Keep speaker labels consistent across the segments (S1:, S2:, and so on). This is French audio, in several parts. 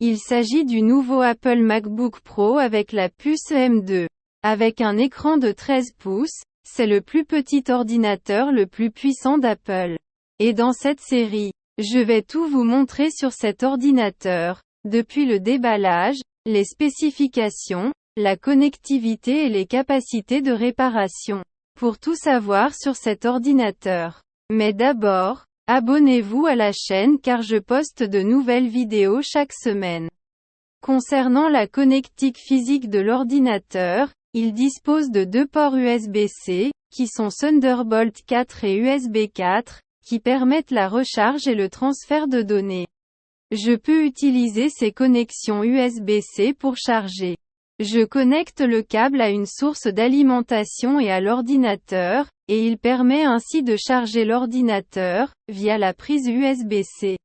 S1: Il s'agit du nouveau Apple MacBook Pro avec la puce M2. Avec un écran de 13 pouces, c'est le plus petit ordinateur le plus puissant d'Apple. Et dans cette série, je vais tout vous montrer sur cet ordinateur, depuis le déballage, les spécifications, la connectivité et les capacités de réparation. Pour tout savoir sur cet ordinateur. Mais d'abord, abonnez-vous à la chaîne car je poste de nouvelles vidéos chaque semaine. Concernant la connectique physique de l'ordinateur, il dispose de deux ports USB-C, qui sont Thunderbolt 4 et USB 4, qui permettent la recharge et le transfert de données. Je peux utiliser ces connexions USB-C pour charger. Je connecte le câble à une source d'alimentation et à l'ordinateur, et il permet ainsi de charger l'ordinateur, via la prise USB-C.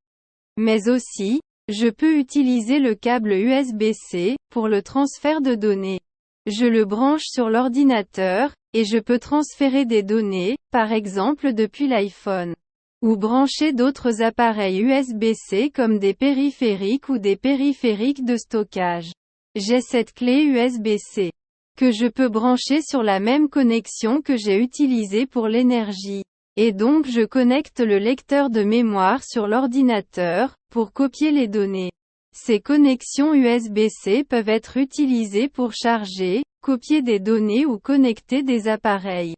S1: Mais aussi, je peux utiliser le câble USB-C, pour le transfert de données. Je le branche sur l'ordinateur, et je peux transférer des données, par exemple depuis l'iPhone. Ou brancher d'autres appareils USB-C comme des périphériques ou des périphériques de stockage. J'ai cette clé USB-C que je peux brancher sur la même connexion que j'ai utilisée pour l'énergie. Et donc je connecte le lecteur de mémoire sur l'ordinateur, pour copier les données. Ces connexions USB-C peuvent être utilisées pour charger, copier des données ou connecter des appareils.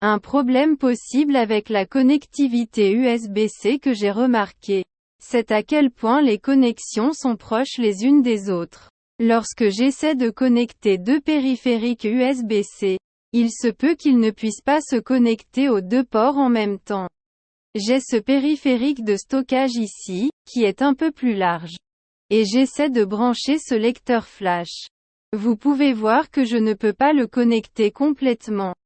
S1: Un problème possible avec la connectivité USB-C que j'ai remarqué, c'est à quel point les connexions sont proches les unes des autres. Lorsque j'essaie de connecter deux périphériques USB-C, il se peut qu'ils ne puissent pas se connecter aux deux ports en même temps. J'ai ce périphérique de stockage ici, qui est un peu plus large. Et j'essaie de brancher ce lecteur flash. Vous pouvez voir que je ne peux pas le connecter complètement,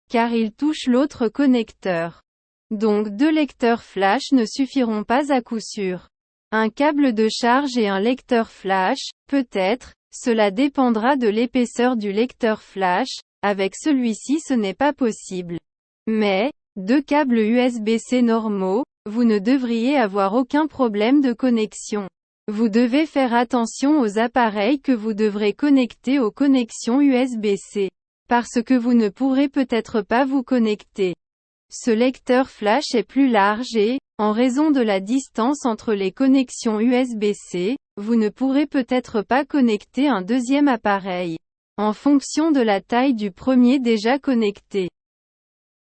S1: car il touche l'autre connecteur. Donc deux lecteurs flash ne suffiront pas à coup sûr. Un câble de charge et un lecteur flash, peut-être, cela dépendra de l'épaisseur du lecteur flash, avec celui-ci ce n'est pas possible. Mais, deux câbles USB-C normaux, vous ne devriez avoir aucun problème de connexion. Vous devez faire attention aux appareils que vous devrez connecter aux connexions USB-C. Parce que vous ne pourrez peut-être pas vous connecter. Ce lecteur flash est plus large et, en raison de la distance entre les connexions USB-C, vous ne pourrez peut-être pas connecter un deuxième appareil, en fonction de la taille du premier déjà connecté.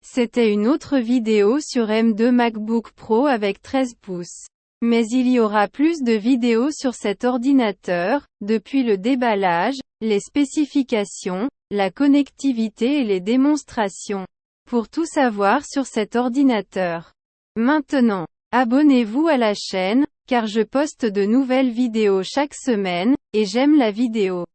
S1: C'était une autre vidéo sur M2 MacBook Pro avec 13 pouces. Mais il y aura plus de vidéos sur cet ordinateur, depuis le déballage, les spécifications, la connectivité et les démonstrations. Pour tout savoir sur cet ordinateur. Maintenant, abonnez-vous à la chaîne, car je poste de nouvelles vidéos chaque semaine, et j'aime la vidéo.